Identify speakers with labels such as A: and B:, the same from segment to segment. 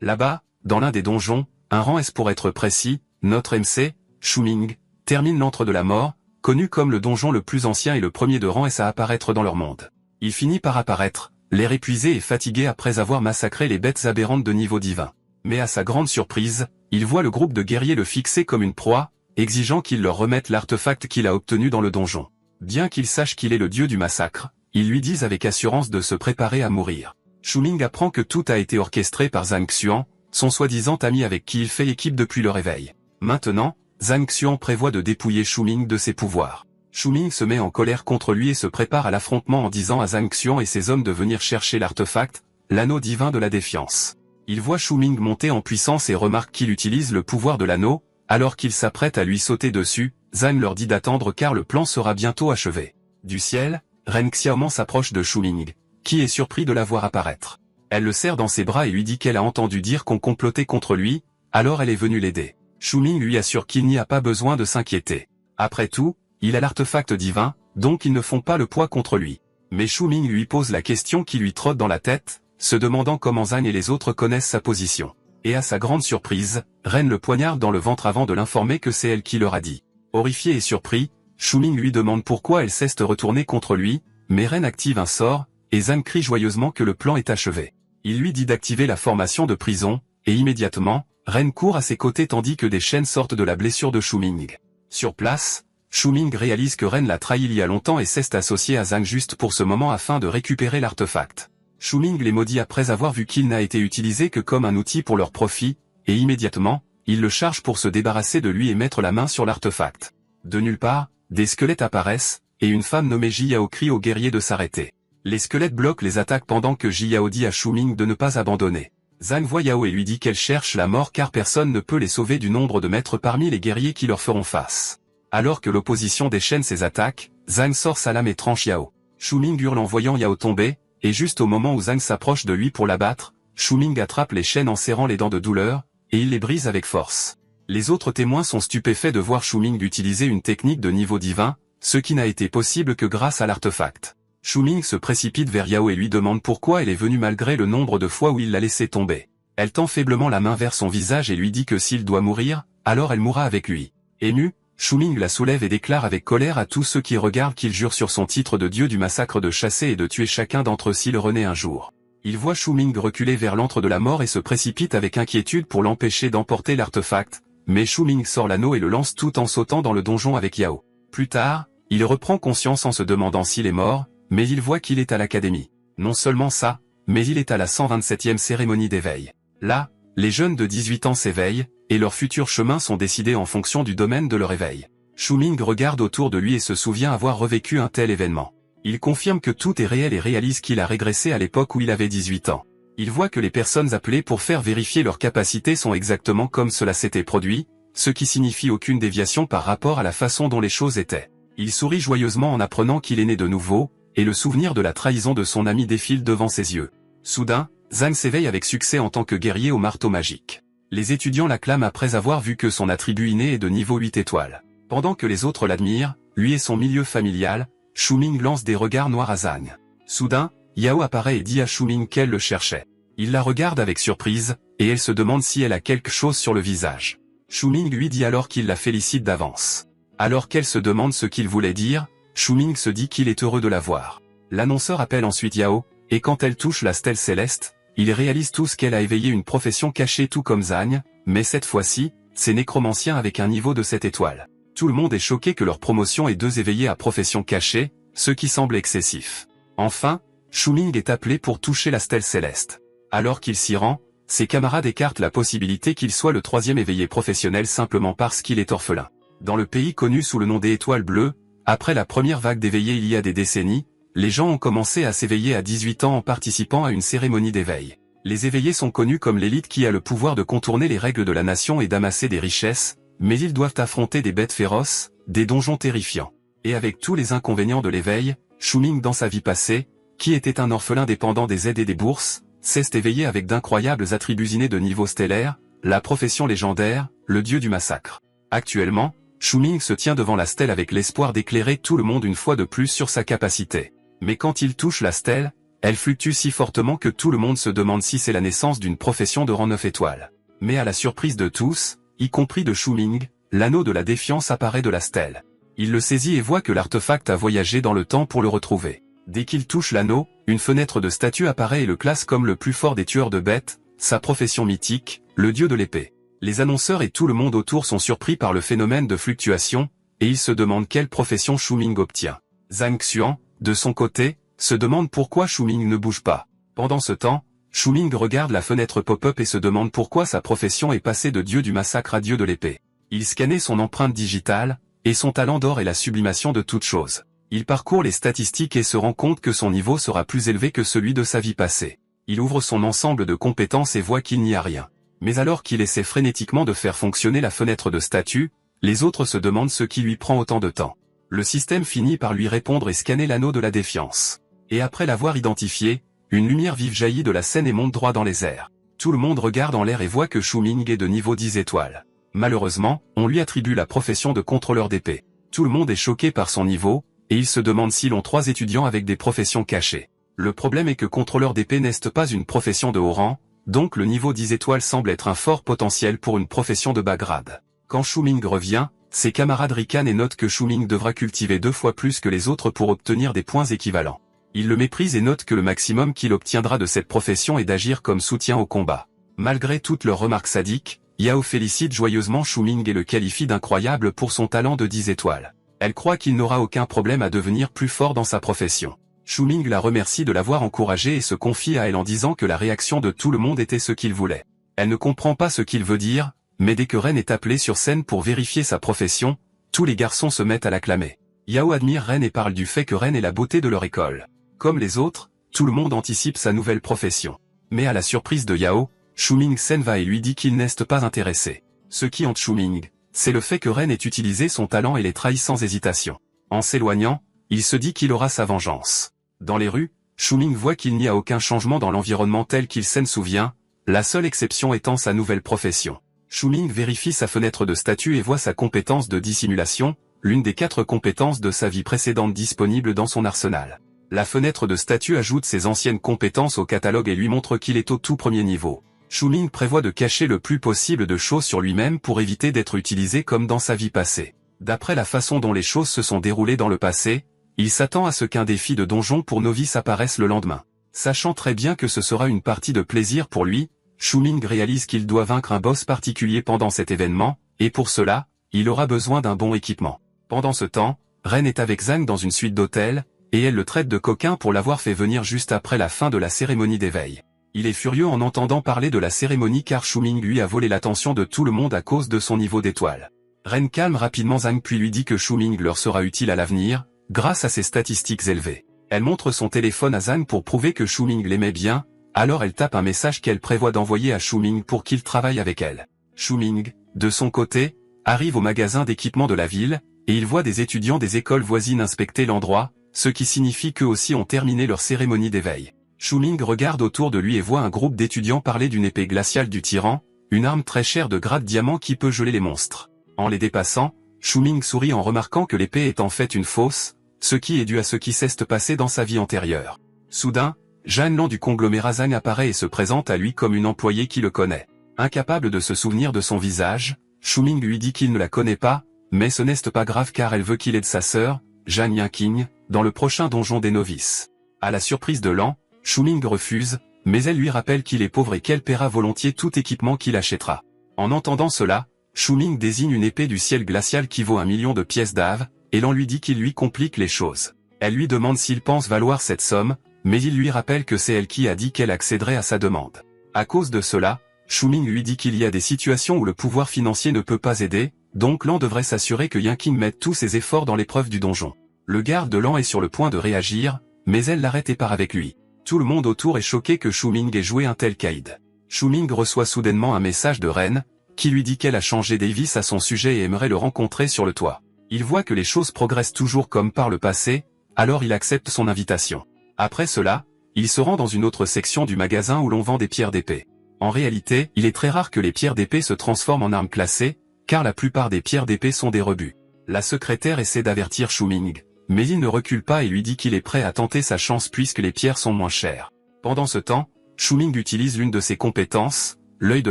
A: Là-bas, dans l'un des donjons, un rang S pour être précis, notre MC, Shu-Ming, termine l'antre de la mort, connu comme le donjon le plus ancien et le premier de rang S à apparaître dans leur monde. Il finit par apparaître, l'air épuisé et fatigué après avoir massacré les bêtes aberrantes de niveau divin. Mais à sa grande surprise, il voit le groupe de guerriers le fixer comme une proie, exigeant qu'il leur remette l'artefact qu'il a obtenu dans le donjon. Bien qu'ils sachent qu'il est le dieu du massacre, ils lui disent avec assurance de se préparer à mourir. Shu-Ming apprend que tout a été orchestré par Zhang Xuan, son soi-disant ami avec qui il fait équipe depuis le réveil. Maintenant, Zhang Xuan prévoit de dépouiller Shu-Ming de ses pouvoirs. Shu-Ming se met en colère contre lui et se prépare à l'affrontement en disant à Zhang Xuan et ses hommes de venir chercher l'artefact, l'anneau divin de la défiance. Il voit Shu-Ming monter en puissance et remarque qu'il utilise le pouvoir de l'anneau, alors qu'il s'apprête à lui sauter dessus. Zhang leur dit d'attendre car le plan sera bientôt achevé. Du ciel, Ren Xiaoman s'approche de Shu-Ming, qui est surpris de la voir apparaître. Elle le serre dans ses bras et lui dit qu'elle a entendu dire qu'on complotait contre lui, alors elle est venue l'aider. Shu-Ming lui assure qu'il n'y a pas besoin de s'inquiéter. Après tout, il a l'artefact divin, donc ils ne font pas le poids contre lui. Mais Shu-Ming lui pose la question qui lui trotte dans la tête, se demandant comment Zhang et les autres connaissent sa position. Et à sa grande surprise, Ren le poignarde dans le ventre avant de l'informer que c'est elle qui leur a dit. Horrifié et surpris, Shu-Ming lui demande pourquoi elle cesse de retourner contre lui, mais Ren active un sort, et Zhang crie joyeusement que le plan est achevé. Il lui dit d'activer la formation de prison, et immédiatement, Ren court à ses côtés tandis que des chaînes sortent de la blessure de Shu-Ming. Sur place, Shu-Ming réalise que Ren l'a trahi il y a longtemps et s'est associé à Zhang juste pour ce moment afin de récupérer l'artefact. Shu-Ming les maudit après avoir vu qu'il n'a été utilisé que comme un outil pour leur profit, et immédiatement, il le charge pour se débarrasser de lui et mettre la main sur l'artefact. De nulle part, des squelettes apparaissent, et une femme nommée Jiyao crie aux guerriers de s'arrêter. Les squelettes bloquent les attaques pendant que Jiyao dit à Shu-Ming de ne pas abandonner. Zhang voit Yao et lui dit qu'elle cherche la mort car personne ne peut les sauver du nombre de maîtres parmi les guerriers qui leur feront face. Alors que l'opposition déchaîne ses attaques, Zhang sort sa lame et tranche Yao. Shu-Ming hurle en voyant Yao tomber, et juste au moment où Zhang s'approche de lui pour l'abattre, Shu-Ming attrape les chaînes en serrant les dents de douleur, et il les brise avec force. Les autres témoins sont stupéfaits de voir Shu-Ming utiliser une technique de niveau divin, ce qui n'a été possible que grâce à l'artefact. Shu-Ming se précipite vers Yao et lui demande pourquoi elle est venue malgré le nombre de fois où il l'a laissé tomber. Elle tend faiblement la main vers son visage et lui dit que s'il doit mourir, alors elle mourra avec lui. Ému, Shu-Ming la soulève et déclare avec colère à tous ceux qui regardent qu'il jure sur son titre de dieu du massacre de chasser et de tuer chacun d'entre eux s'il renaît un jour. Il voit Shu-Ming reculer vers l'antre de la mort et se précipite avec inquiétude pour l'empêcher d'emporter l'artefact, mais Shu-Ming sort l'anneau et le lance tout en sautant dans le donjon avec Yao. Plus tard, il reprend conscience en se demandant s'il est mort, mais il voit qu'il est à l'académie. Non seulement ça, mais il est à la 127e cérémonie d'éveil. Là, les jeunes de 18 ans s'éveillent, et leurs futurs chemins sont décidés en fonction du domaine de leur éveil. Shu-Ming regarde autour de lui et se souvient avoir revécu un tel événement. Il confirme que tout est réel et réalise qu'il a régressé à l'époque où il avait 18 ans. Il voit que les personnes appelées pour faire vérifier leurs capacités sont exactement comme cela s'était produit, ce qui signifie aucune déviation par rapport à la façon dont les choses étaient. Il sourit joyeusement en apprenant qu'il est né de nouveau, et le souvenir de la trahison de son ami défile devant ses yeux. Soudain, Zhang s'éveille avec succès en tant que guerrier au marteau magique. Les étudiants l'acclament après avoir vu que son attribut inné est de niveau 8 étoiles. Pendant que les autres l'admirent, lui et son milieu familial, Shu-Ming lance des regards noirs à Zhang. Soudain, Yao apparaît et dit à Shu-Ming qu'elle le cherchait. Il la regarde avec surprise, et elle se demande si elle a quelque chose sur le visage. Shu-Ming lui dit alors qu'il la félicite d'avance. Alors qu'elle se demande ce qu'il voulait dire, Shu-Ming se dit qu'il est heureux de la voir. L'annonceur appelle ensuite Yao, et quand elle touche la stèle céleste, il réalise tout ce qu'elle a éveillé une profession cachée tout comme Zhang, mais cette fois-ci, c'est nécromancien avec un niveau de 7 étoiles. Tout le monde est choqué que leur promotion ait 2 éveillés à profession cachée, ce qui semble excessif. Enfin, Shu-Ming est appelé pour toucher la stèle céleste. Alors qu'il s'y rend, ses camarades écartent la possibilité qu'il soit le 3e éveillé professionnel simplement parce qu'il est orphelin. Dans le pays connu sous le nom des Étoiles Bleues, après la première vague d'éveillés il y a des décennies, les gens ont commencé à s'éveiller à 18 ans en participant à une cérémonie d'éveil. Les éveillés sont connus comme l'élite qui a le pouvoir de contourner les règles de la nation et d'amasser des richesses, mais ils doivent affronter des bêtes féroces, des donjons terrifiants. Et avec tous les inconvénients de l'éveil, Shu-Ming dans sa vie passée, qui était un orphelin dépendant des aides et des bourses, s'est éveillé avec d'incroyables attributs innés de niveau stellaire, la profession légendaire, le dieu du massacre. Actuellement, Shu-Ming se tient devant la stèle avec l'espoir d'éclairer tout le monde une fois de plus sur sa capacité. Mais quand il touche la stèle, elle fluctue si fortement que tout le monde se demande si c'est la naissance d'une profession de rang 9 étoiles. Mais à la surprise de tous, y compris de Shu Ming, l'anneau de la défiance apparaît de la stèle. Il le saisit et voit que l'artefact a voyagé dans le temps pour le retrouver. Dès qu'il touche l'anneau, une fenêtre de statue apparaît et le classe comme le plus fort des tueurs de bêtes, sa profession mythique, le dieu de l'épée. Les annonceurs et tout le monde autour sont surpris par le phénomène de fluctuation, et ils se demandent quelle profession Shu Ming obtient. Zhang Xuan, de son côté, se demande pourquoi Shu Ming ne bouge pas. Pendant ce temps, Shu Ming regarde la fenêtre pop-up et se demande pourquoi sa profession est passée de dieu du massacre à dieu de l'épée. Il scannait son empreinte digitale, et son talent d'or est la sublimation de toute chose. Il parcourt les statistiques et se rend compte que son niveau sera plus élevé que celui de sa vie passée. Il ouvre son ensemble de compétences et voit qu'il n'y a rien. Mais alors qu'il essaie frénétiquement de faire fonctionner la fenêtre de statut, les autres se demandent ce qui lui prend autant de temps. Le système finit par lui répondre et scanner l'anneau de la défiance. Et après l'avoir identifié, une lumière vive jaillit de la scène et monte droit dans les airs. Tout le monde regarde en l'air et voit que Shu Ming est de niveau 10 étoiles. Malheureusement, on lui attribue la profession de contrôleur d'épée. Tout le monde est choqué par son niveau, et il se demande s'ils ont 3 étudiants avec des professions cachées. Le problème est que contrôleur d'épée n'est pas une profession de haut rang, donc le niveau 10 étoiles semble être un fort potentiel pour une profession de bas grade. Quand Shu Ming revient, ses camarades ricanent et notent que Shu Ming devra cultiver 2 fois plus que les autres pour obtenir des points équivalents. Ils le méprisent et notent que le maximum qu'il obtiendra de cette profession est d'agir comme soutien au combat. Malgré toutes leurs remarques sadiques, Yao félicite joyeusement Shu Ming et le qualifie d'incroyable pour son talent de 10 étoiles. Elle croit qu'il n'aura aucun problème à devenir plus fort dans sa profession. Shu Ming la remercie de l'avoir encouragée et se confie à elle en disant que la réaction de tout le monde était ce qu'il voulait. Elle ne comprend pas ce qu'il veut dire, mais dès que Ren est appelé sur scène pour vérifier sa profession, tous les garçons se mettent à l'acclamer. Yao admire Ren et parle du fait que Ren est la beauté de leur école. Comme les autres, tout le monde anticipe sa nouvelle profession. Mais à la surprise de Yao, Shu Ming s'en va et lui dit qu'il n'est pas intéressé. Ce qui hante Shu Ming, c'est le fait que Ren ait utilisé son talent et les trahit sans hésitation. En s'éloignant, il se dit qu'il aura sa vengeance. Dans les rues, Shu Ming voit qu'il n'y a aucun changement dans l'environnement tel qu'il s'en souvient, la seule exception étant sa nouvelle profession. Shu Ming vérifie sa fenêtre de statut et voit sa compétence de dissimulation, l'une des 4 compétences de sa vie précédente disponible dans son arsenal. La fenêtre de statut ajoute ses anciennes compétences au catalogue et lui montre qu'il est au tout premier niveau. Shu Ming prévoit de cacher le plus possible de choses sur lui-même pour éviter d'être utilisé comme dans sa vie passée. D'après la façon dont les choses se sont déroulées dans le passé, il s'attend à ce qu'un défi de donjon pour novices apparaisse le lendemain. Sachant très bien que ce sera une partie de plaisir pour lui, Shu Ming réalise qu'il doit vaincre un boss particulier pendant cet événement, et pour cela, il aura besoin d'un bon équipement. Pendant ce temps, Ren est avec Zhang dans une suite d'hôtels, et elle le traite de coquin pour l'avoir fait venir juste après la fin de la cérémonie d'éveil. Il est furieux en entendant parler de la cérémonie car Shu Ming lui a volé l'attention de tout le monde à cause de son niveau d'étoile. Ren calme rapidement Zhang puis lui dit que Shu Ming leur sera utile à l'avenir, grâce à ses statistiques élevées. Elle montre son téléphone à Zhang pour prouver que Shu Ming l'aimait bien, alors elle tape un message qu'elle prévoit d'envoyer à Shu Ming pour qu'il travaille avec elle. Shu Ming, de son côté, arrive au magasin d'équipement de la ville, et il voit des étudiants des écoles voisines inspecter l'endroit, ce qui signifie qu'eux aussi ont terminé leur cérémonie d'éveil. Shu Ming regarde autour de lui et voit un groupe d'étudiants parler d'une épée glaciale du tyran, une arme très chère de grade diamant qui peut geler les monstres. En les dépassant, Shu Ming sourit en remarquant que l'épée est en fait une fausse, ce qui est dû à ce qui s'est passé dans sa vie antérieure. Soudain, Jeanne Lan du conglomérat Zhang apparaît et se présente à lui comme une employée qui le connaît. Incapable de se souvenir de son visage, Shu Ming lui dit qu'il ne la connaît pas, mais ce n'est pas grave car elle veut qu'il aide sa sœur, Zhang Yanqing, dans le prochain donjon des novices. À la surprise de Lan, Shu Ming refuse, mais elle lui rappelle qu'il est pauvre et qu'elle paiera volontiers tout équipement qu'il achètera. En entendant cela, Shu Ming désigne une épée du ciel glacial qui vaut 1 million de pièces d'ave, et Lan lui dit qu'il lui complique les choses. Elle lui demande s'il pense valoir cette somme, mais il lui rappelle que c'est elle qui a dit qu'elle accéderait à sa demande. À cause de cela, Shu Ming lui dit qu'il y a des situations où le pouvoir financier ne peut pas aider, donc Lan devrait s'assurer que Yanqing mette tous ses efforts dans l'épreuve du donjon. Le garde de Lan est sur le point de réagir, mais elle l'arrête et part avec lui. Tout le monde autour est choqué que Shu Ming ait joué un tel caïd. Shu Ming reçoit soudainement un message de Ren, qui lui dit qu'elle a changé Davis à son sujet et aimerait le rencontrer sur le toit. Il voit que les choses progressent toujours comme par le passé, alors il accepte son invitation. Après cela, il se rend dans une autre section du magasin où l'on vend des pierres d'épée. En réalité, il est très rare que les pierres d'épée se transforment en armes classées, car la plupart des pierres d'épée sont des rebuts. La secrétaire essaie d'avertir Shu Ming, mais il ne recule pas et lui dit qu'il est prêt à tenter sa chance puisque les pierres sont moins chères. Pendant ce temps, Shu-Ming utilise l'une de ses compétences, l'œil de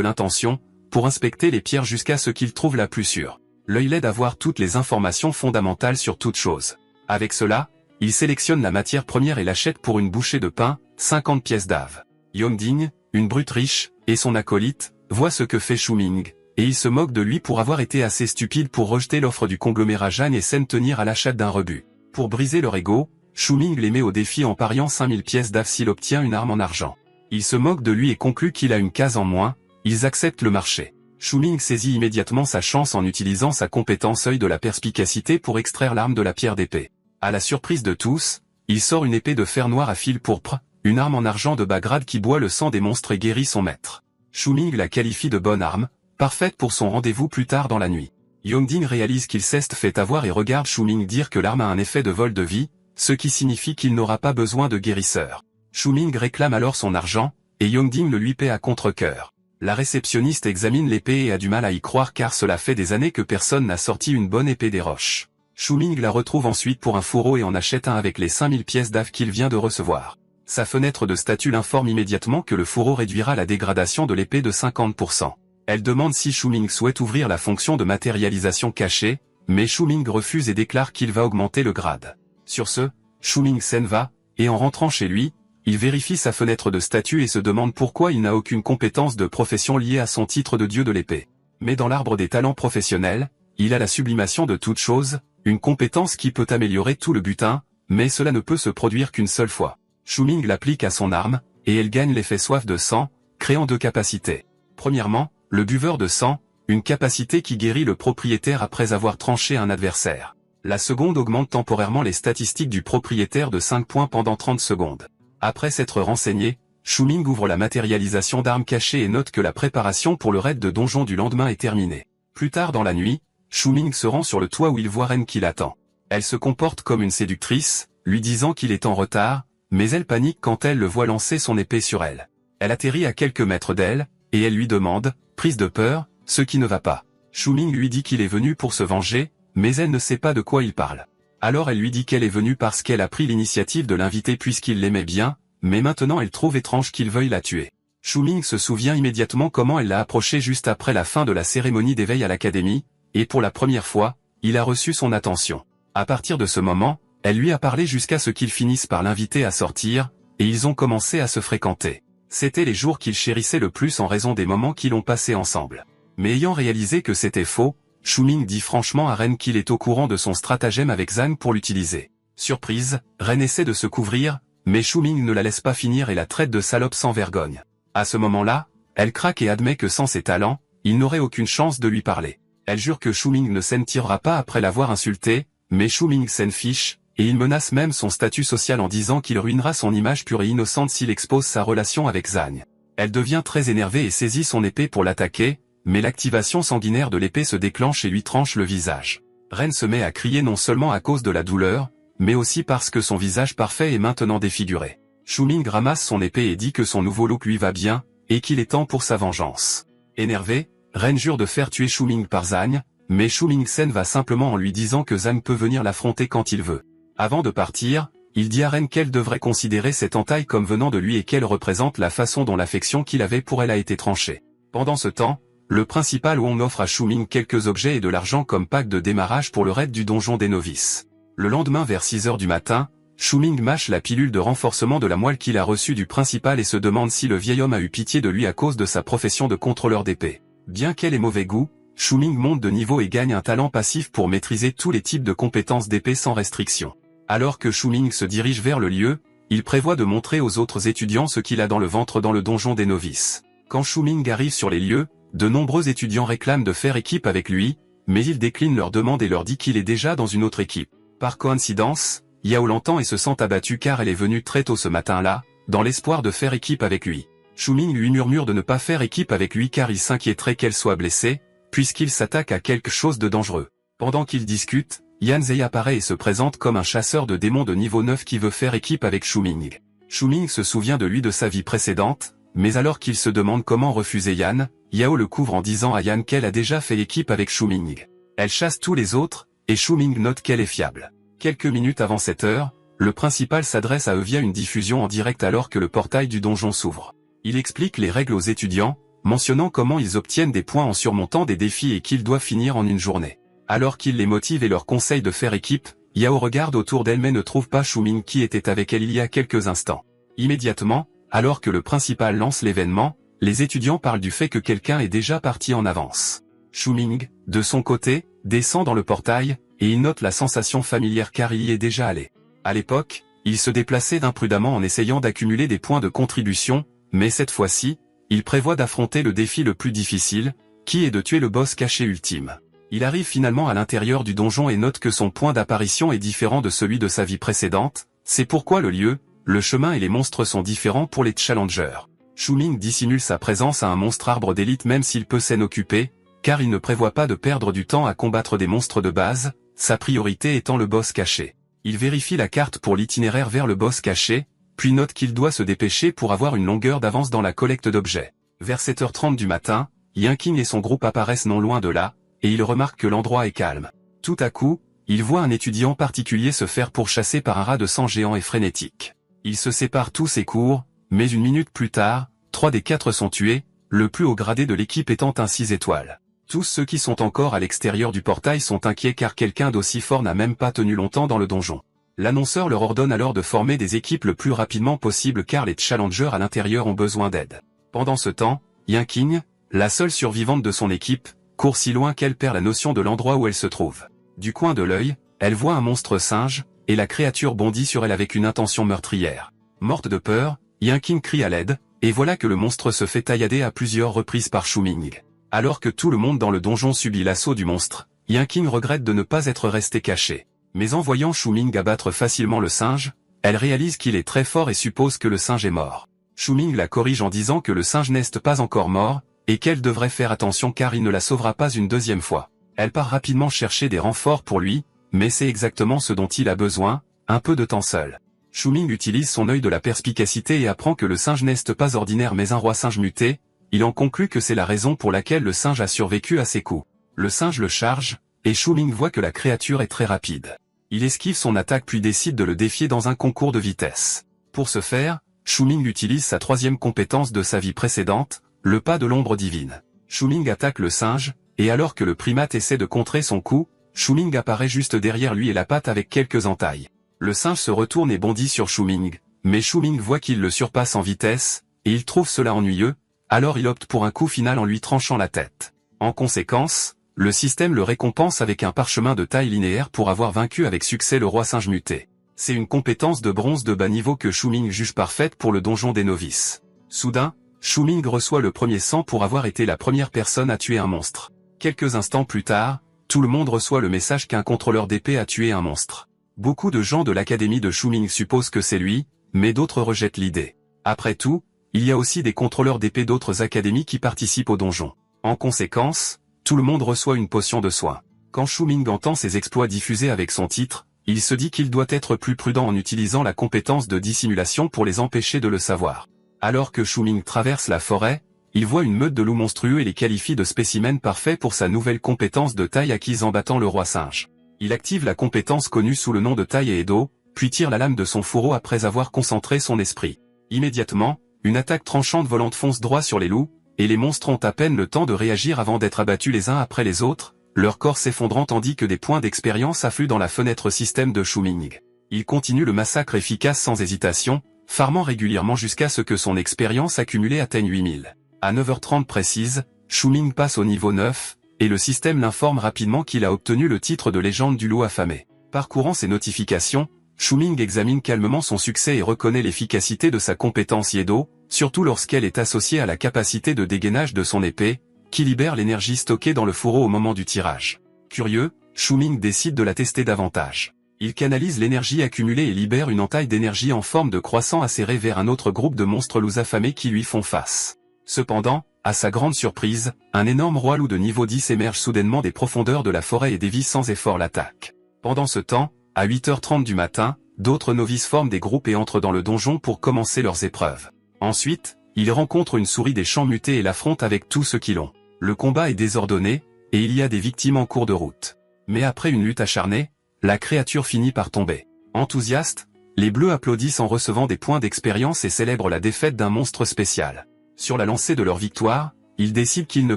A: l'intention, pour inspecter les pierres jusqu'à ce qu'il trouve la plus sûre. L'œil l'aide à voir toutes les informations fondamentales sur toute chose. Avec cela, il sélectionne la matière première et l'achète pour une bouchée de pain, 50 pièces d'ave. Yongding, une brute riche, et son acolyte, voient ce que fait Shu-Ming, et ils se moquent de lui pour avoir été assez stupide pour rejeter l'offre du conglomérat Jan et Sen tenir à l'achat d'un rebut. Pour briser leur ego, Shu-Ming les met au défi en pariant 5000 pièces d'ave s'il obtient une arme en argent. Ils se moquent de lui et concluent qu'il a une case en moins, ils acceptent le marché. Shu-Ming saisit immédiatement sa chance en utilisant sa compétence œil de la perspicacité pour extraire l'arme de la pierre d'épée. À la surprise de tous, il sort une épée de fer noir à fil pourpre, une arme en argent de bas grade qui boit le sang des monstres et guérit son maître. Shu-Ming la qualifie de bonne arme, parfaite pour son rendez-vous plus tard dans la nuit. Yongding réalise qu'il s'est fait avoir et regarde Shu-Ming dire que l'arme a un effet de vol de vie, ce qui signifie qu'il n'aura pas besoin de guérisseur. Shu-Ming réclame alors son argent, et Yongding le lui paie à contre-cœur. La réceptionniste examine l'épée et a du mal à y croire car cela fait des années que personne n'a sorti une bonne épée des roches. Shu-Ming la retrouve ensuite pour un fourreau et en achète un avec les 5000 pièces d'ave qu'il vient de recevoir. Sa fenêtre de statut l'informe immédiatement que le fourreau réduira la dégradation de l'épée de 50%. Elle demande si Shu-Ming souhaite ouvrir la fonction de matérialisation cachée, mais Shu-Ming refuse et déclare qu'il va augmenter le grade. Sur ce, Shu-Ming s'en va, et en rentrant chez lui, il vérifie sa fenêtre de statut et se demande pourquoi il n'a aucune compétence de profession liée à son titre de dieu de l'épée. Mais dans l'arbre des talents professionnels, il a la sublimation de toute chose, une compétence qui peut améliorer tout le butin, mais cela ne peut se produire qu'une seule fois. Shu-Ming l'applique à son arme, et elle gagne l'effet soif de sang, créant deux capacités. Premièrement, le buveur de sang, une capacité qui guérit le propriétaire après avoir tranché un adversaire. La seconde augmente temporairement les statistiques du propriétaire de 5 points pendant 30 secondes. Après s'être renseigné, Shu-Ming ouvre la matérialisation d'armes cachées et note que la préparation pour le raid de donjon du lendemain est terminée. Plus tard dans la nuit, Shu-Ming se rend sur le toit où il voit Ren qui l'attend. Elle se comporte comme une séductrice, lui disant qu'il est en retard, mais elle panique quand elle le voit lancer son épée sur elle. Elle atterrit à quelques mètres d'elle, et elle lui demande, prise de peur, ce qui ne va pas. Shu-Ming lui dit qu'il est venu pour se venger, mais elle ne sait pas de quoi il parle. Alors elle lui dit qu'elle est venue parce qu'elle a pris l'initiative de l'inviter puisqu'il l'aimait bien, mais maintenant elle trouve étrange qu'il veuille la tuer. Shu-Ming se souvient immédiatement comment elle l'a approché juste après la fin de la cérémonie d'éveil à l'académie, et pour la première fois, il a reçu son attention. À partir de ce moment, elle lui a parlé jusqu'à ce qu'il finisse par l'inviter à sortir, et ils ont commencé à se fréquenter. C'étaient les jours qu'il chérissait le plus en raison des moments qu'ils ont passés ensemble. Mais ayant réalisé que c'était faux, Shu-Ming dit franchement à Ren qu'il est au courant de son stratagème avec Zhang pour l'utiliser. Surprise, Ren essaie de se couvrir, mais Shu-Ming ne la laisse pas finir et la traite de salope sans vergogne. À ce moment-là, elle craque et admet que sans ses talents, il n'aurait aucune chance de lui parler. Elle jure que Shu-Ming ne s'en tirera pas après l'avoir insulté, mais Shu-Ming s'en fiche, et il menace même son statut social en disant qu'il ruinera son image pure et innocente s'il expose sa relation avec Zhang. Elle devient très énervée et saisit son épée pour l'attaquer, mais l'activation sanguinaire de l'épée se déclenche et lui tranche le visage. Ren se met à crier non seulement à cause de la douleur, mais aussi parce que son visage parfait est maintenant défiguré. Shu-Ming ramasse son épée et dit que son nouveau look lui va bien, et qu'il est temps pour sa vengeance. Énervé, Ren jure de faire tuer Shu-Ming par Zhang, mais Shu-Ming s'en va simplement en lui disant que Zhang peut venir l'affronter quand il veut. Avant de partir, il dit à Ren qu'elle devrait considérer cette entaille comme venant de lui et qu'elle représente la façon dont l'affection qu'il avait pour elle a été tranchée. Pendant ce temps, le principal Wong offre à Shu-Ming quelques objets et de l'argent comme pack de démarrage pour le raid du donjon des novices. Le lendemain vers 6 heures du matin, Shu-Ming mâche la pilule de renforcement de la moelle qu'il a reçue du principal et se demande si le vieil homme a eu pitié de lui à cause de sa profession de contrôleur d'épée. Bien qu'elle ait mauvais goût, Shu-Ming monte de niveau et gagne un talent passif pour maîtriser tous les types de compétences d'épée sans restriction. Alors que Shu-Ming se dirige vers le lieu, il prévoit de montrer aux autres étudiants ce qu'il a dans le ventre dans le donjon des novices. Quand Shu-Ming arrive sur les lieux, de nombreux étudiants réclament de faire équipe avec lui, mais il décline leur demande et leur dit qu'il est déjà dans une autre équipe. Par coïncidence, Yao l'entend et se sent abattu car elle est venue très tôt ce matin-là, dans l'espoir de faire équipe avec lui. Shu-Ming lui murmure de ne pas faire équipe avec lui car il s'inquiéterait qu'elle soit blessée, puisqu'il s'attaque à quelque chose de dangereux. Pendant qu'ils discutent, Yan Zei apparaît et se présente comme un chasseur de démons de niveau 9 qui veut faire équipe avec Shu-Ming. Shu-Ming se souvient de lui de sa vie précédente, mais alors qu'il se demande comment refuser Yan, Yao le couvre en disant à Yan qu'elle a déjà fait équipe avec Shu-Ming. Elle chasse tous les autres, et Shu-Ming note qu'elle est fiable. Quelques minutes avant cette heure, le principal s'adresse à eux via une diffusion en direct alors que le portail du donjon s'ouvre. Il explique les règles aux étudiants, mentionnant comment ils obtiennent des points en surmontant des défis et qu'ils doivent finir en une journée. Alors qu'il les motive et leur conseille de faire équipe, Yao regarde autour d'elle mais ne trouve pas Shuming qui était avec elle il y a quelques instants. Immédiatement, alors que le principal lance l'événement, les étudiants parlent du fait que quelqu'un est déjà parti en avance. Shuming, de son côté, descend dans le portail, et il note la sensation familière car il y est déjà allé. À l'époque, il se déplaçait imprudemment en essayant d'accumuler des points de contribution, mais cette fois-ci, il prévoit d'affronter le défi le plus difficile, qui est de tuer le boss caché ultime. Il arrive finalement à l'intérieur du donjon et note que son point d'apparition est différent de celui de sa vie précédente, c'est pourquoi le lieu, le chemin et les monstres sont différents pour les challengers. Shuming dissimule sa présence à un monstre arbre d'élite même s'il peut s'en occuper, car il ne prévoit pas de perdre du temps à combattre des monstres de base, sa priorité étant le boss caché. Il vérifie la carte pour l'itinéraire vers le boss caché, puis note qu'il doit se dépêcher pour avoir une longueur d'avance dans la collecte d'objets. Vers 7h30 du matin, Yanking et son groupe apparaissent non loin de là, et il remarque que l'endroit est calme. Tout à coup, il voit un étudiant particulier se faire pourchasser par un rat de sang géant et frénétique. Ils se séparent tous et courent, mais une minute plus tard, 3 des 4 sont tués, le plus haut gradé de l'équipe étant un 6 étoiles. Tous ceux qui sont encore à l'extérieur du portail sont inquiets car quelqu'un d'aussi fort n'a même pas tenu longtemps dans le donjon. L'annonceur leur ordonne alors de former des équipes le plus rapidement possible car les challengers à l'intérieur ont besoin d'aide. Pendant ce temps, Yanking, la seule survivante de son équipe, court si loin qu'elle perd la notion de l'endroit où elle se trouve. Du coin de l'œil, elle voit un monstre singe, et la créature bondit sur elle avec une intention meurtrière. Morte de peur, Yanking crie à l'aide, et voilà que le monstre se fait taillader à plusieurs reprises par Shuming. Alors que tout le monde dans le donjon subit l'assaut du monstre, Yanking regrette de ne pas être resté caché. Mais en voyant Shuming abattre facilement le singe, elle réalise qu'il est très fort et suppose que le singe est mort. Shuming la corrige en disant que le singe n'est pas encore mort, et qu'elle devrait faire attention car il ne la sauvera pas une deuxième fois. Elle part rapidement chercher des renforts pour lui, mais c'est exactement ce dont il a besoin, un peu de temps seul. Shuming utilise son œil de la perspicacité et apprend que le singe n'est pas ordinaire mais un roi singe muté. Il en conclut que c'est la raison pour laquelle le singe a survécu à ses coups. Le singe le charge, et Shuming voit que la créature est très rapide. Il esquive son attaque puis décide de le défier dans un concours de vitesse. Pour ce faire, Shuming utilise sa 3e compétence de sa vie précédente, le pas de l'ombre divine. Shuming attaque le singe, et alors que le primate essaie de contrer son coup, Shuming apparaît juste derrière lui et la patte avec quelques entailles. Le singe se retourne et bondit sur Shuming, mais Shuming voit qu'il le surpasse en vitesse, et il trouve cela ennuyeux, alors il opte pour un coup final en lui tranchant la tête. En conséquence, le système le récompense avec un parchemin de taille linéaire pour avoir vaincu avec succès le roi singe muté. C'est une compétence de bronze de bas niveau que Shuming juge parfaite pour le donjon des novices. Soudain, Shuming reçoit le premier sang pour avoir été la première personne à tuer un monstre. Quelques instants plus tard, tout le monde reçoit le message qu'un contrôleur d'épée a tué un monstre. Beaucoup de gens de l'académie de Shuming supposent que c'est lui, mais d'autres rejettent l'idée. Après tout, il y a aussi des contrôleurs d'épée d'autres académies qui participent au donjon. En conséquence, tout le monde reçoit une potion de soin. Quand Shuming entend ses exploits diffusés avec son titre, il se dit qu'il doit être plus prudent en utilisant la compétence de dissimulation pour les empêcher de le savoir. Alors que Shuming traverse la forêt, il voit une meute de loups monstrueux et les qualifie de spécimens parfaits pour sa nouvelle compétence de taille acquise en battant le roi singe. Il active la compétence connue sous le nom de taille et Edo, puis tire la lame de son fourreau après avoir concentré son esprit. Immédiatement, une attaque tranchante volante fonce droit sur les loups, et les monstres ont à peine le temps de réagir avant d'être abattus les uns après les autres, leur corps s'effondrant tandis que des points d'expérience affluent dans la fenêtre système de Shuming. Il continue le massacre efficace sans hésitation, farmant régulièrement jusqu'à ce que son expérience accumulée atteigne 8000. À 9h30 précise, Shuming passe au niveau 9, et le système l'informe rapidement qu'il a obtenu le titre de légende du loup affamé. Parcourant ses notifications, Shuming examine calmement son succès et reconnaît l'efficacité de sa compétence Yedo, surtout lorsqu'elle est associée à la capacité de dégainage de son épée, qui libère l'énergie stockée dans le fourreau au moment du tirage. Curieux, Shuming décide de la tester davantage. Il canalise l'énergie accumulée et libère une entaille d'énergie en forme de croissant acéré vers un autre groupe de monstres loups affamés qui lui font face. Cependant, à sa grande surprise, un énorme roi loup de niveau 10 émerge soudainement des profondeurs de la forêt et dévie sans effort l'attaque. Pendant ce temps, à 8h30 du matin, d'autres novices forment des groupes et entrent dans le donjon pour commencer leurs épreuves. Ensuite, ils rencontrent une souris des champs mutés et l'affrontent avec tous ceux qui l'ont. Le combat est désordonné, et il y a des victimes en cours de route. Mais après une lutte acharnée, la créature finit par tomber. Enthousiastes, les Bleus applaudissent en recevant des points d'expérience et célèbrent la défaite d'un monstre spécial. Sur la lancée de leur victoire, ils décident qu'ils ne